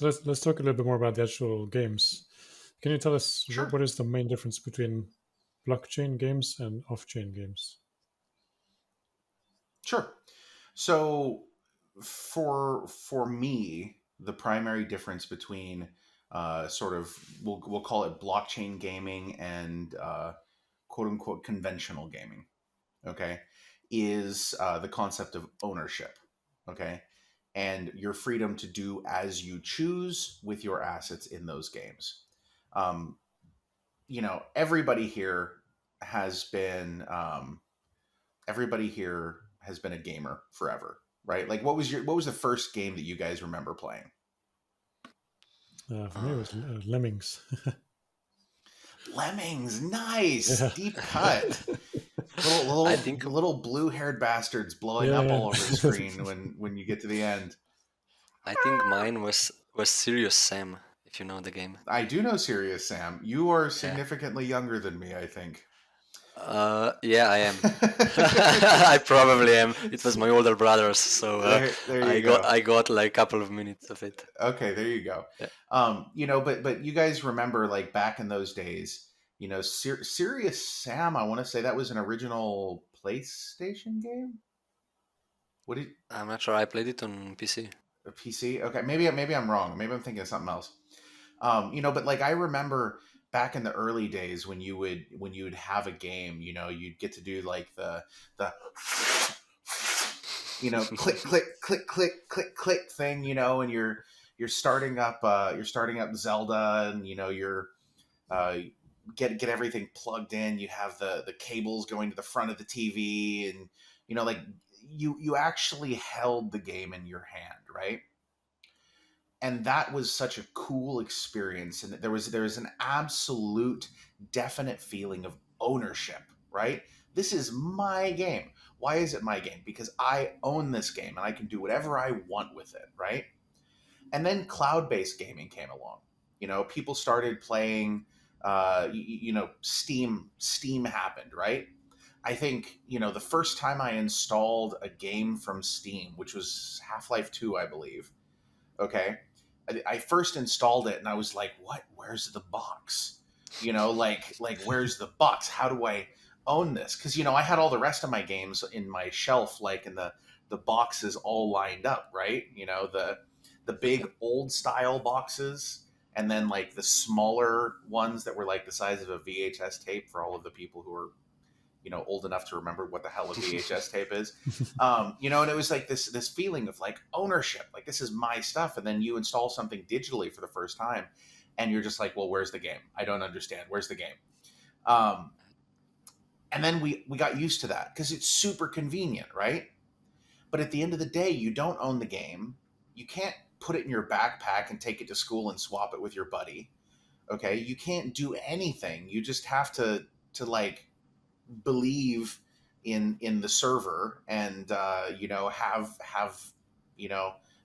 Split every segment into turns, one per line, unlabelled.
So let's talk a little bit more about the actual games. Can you tell us
Sure.
what is the main difference between blockchain games and off-chain games?
Sure. So for me, the primary difference between sort of we'll call it blockchain gaming and quote unquote conventional gaming, okay, is the concept of ownership, okay, and your freedom to do as you choose with your assets in those games. Um, everybody here has been everybody here has been a gamer forever, right? Like, what was the first game that you guys remember playing?
For me, it was Lemmings.
Lemmings, nice
Yeah,
deep cut. Little
I
little
think
little blue haired bastards blowing up
yeah.
all over the screen when you get to the end.
I think mine was Serious Sam, if you know the game.
I do know Serious Sam. You are
Yeah.
significantly younger than me, I think.
Yeah, I am. I probably am. It was my older brothers, so
there you go.
I got like a couple of minutes of it.
Okay, there you go.
Yeah.
But you guys remember like back in those days, Serious Sam. I want to say that was an original PlayStation game. What did
I'm not sure. I played it on PC.
a PC? Okay, maybe I'm wrong. Maybe I'm thinking of something else. But like I remember back in the early days when you would have a game, you'd get to do like the click click click click click click thing, and you're starting up Zelda, and uh, get everything plugged in. You have the cables going to the front of the TV, and like you actually held the game in your hand, right? And that was such a cool experience, and there was an absolute definite feeling of ownership, right? This is my game. Why is it my game? Because I own this game and I can do whatever I want with it, right? And then cloud-based gaming came along. People started playing. Steam happened, right? I think the first time I installed a game from Steam, which was Half-Life 2, I believe. Okay, I first installed it and I was like, "What? Where's the box? Like where's the box? How do I own this?" Because I had all the rest of my games in my shelf, like in the boxes all lined up, right? The big old style boxes, and then like the smaller ones that were like the size of a VHS tape for all of the people who are old enough to remember what the hell a VHS tape is. And it was like this feeling of like ownership, like this is my stuff. And then you install something digitally for the first time, and you're just like, well, where's the game? I don't understand. Where's the game? Um, and then we got used to that because it's super convenient, right? But at the end of the day, you don't own the game. You can't put it in your backpack and take it to school and swap it with your buddy. Okay, you can't do anything. You just have to like believe in the server, and have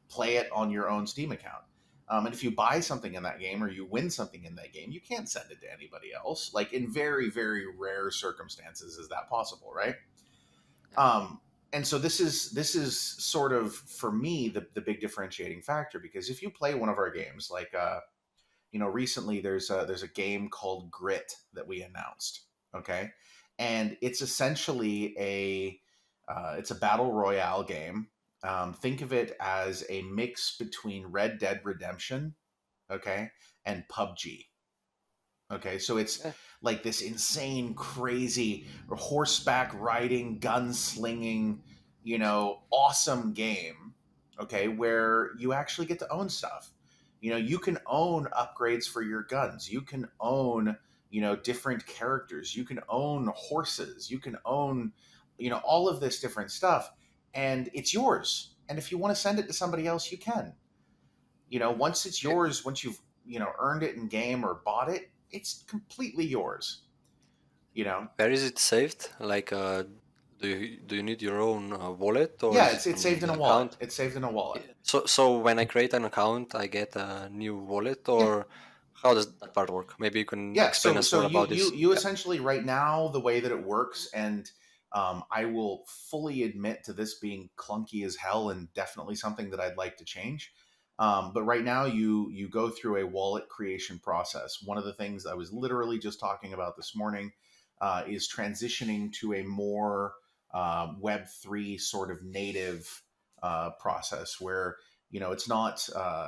play it on your own Steam account. And if you buy something in that game or you win something in that game, you can't send it to anybody else. Like in very very rare circumstances is that possible, right? And so this is sort of for me the big differentiating factor, because if you play one of our games, like recently there's a game called Grit that we announced. Okay, and it's essentially it's a battle royale game. Think of it as a mix between Red Dead Redemption, okay, and PUBG. Okay, so it's
Yeah.
like this insane, crazy horseback riding, gunslinging, awesome game. Okay, where you actually get to own stuff. You can own upgrades for your guns. You can own, different characters. You can own horses. You can own, all of this different stuff, and it's yours. And if you want to send it to somebody else, you can. Once it's
Yeah.
yours, once you've earned it in game or bought it, it's completely yours. you know
Where is it saved? Like, do you need your own wallet, or
yeah,
is
it's
it
it's
on
saved in
the
a wallet.
account?
It's saved in a wallet.
Yeah. So when I create an account, I get a new wallet,
Yeah.
or how does that part work? Maybe you can
Yeah,
explain us
so
more
you
about
you
this.
you
Yeah.
essentially, right now, the way that it works, and I will fully admit to this being clunky as hell and definitely something that I'd like to change. But right now, you go through a wallet creation process. One of the things I was literally just talking about this morning is transitioning to a more Web3 sort of native process where it's not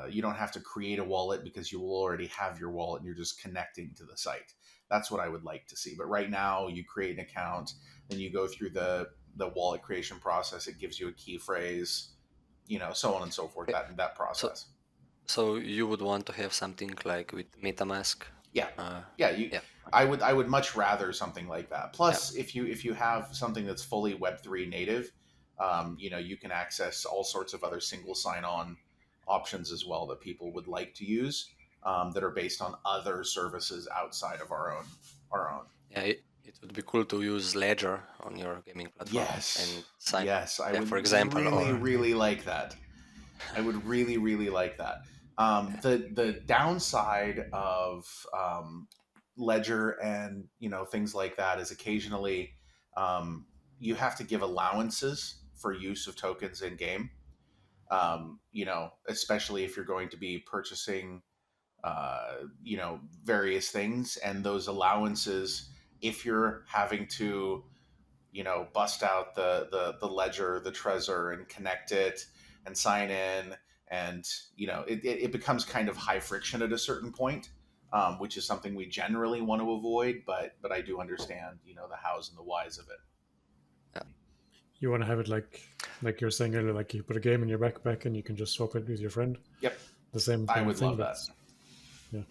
you don't have to create a wallet because you will already have your wallet and you're just connecting to the site. That's what I would like to see. But right now, you create an account, then you go through the wallet creation process. It gives you a key phrase, so on and so forth.
Okay.
That
So
process.
so you would want to have something like with MetaMask?
Yeah,
Uh,
yeah.
yeah.
I would much rather something like that.
Yeah.
Plus, if you have something that's fully Web3 native, you can access all sorts of other single sign-on options as well that people would like to use, that are based on other services outside of our own.
Yeah, it would be cool to use Ledger on your gaming platform and
Yes,
sign,
yes. I
yeah,
would
for example,
really,
or
really like that. I would really, really like that.
yeah,
The downside of Ledger and things like that is occasionally um, you have to give allowances for use of tokens in game. Especially if you're going to be purchasing various things, and those allowances, if you're having to bust out the ledger, the Trezor, and connect it and sign in, and it becomes kind of high friction at a certain point, which is something we generally want to avoid. But I do understand the hows and the whys of it.
yeah.
You want to have it like you were saying earlier, like you put a game in your backpack and you can just swap it with your friend.
Yep,
The same
I
kind of
would
thing,
love
but
that.
yeah.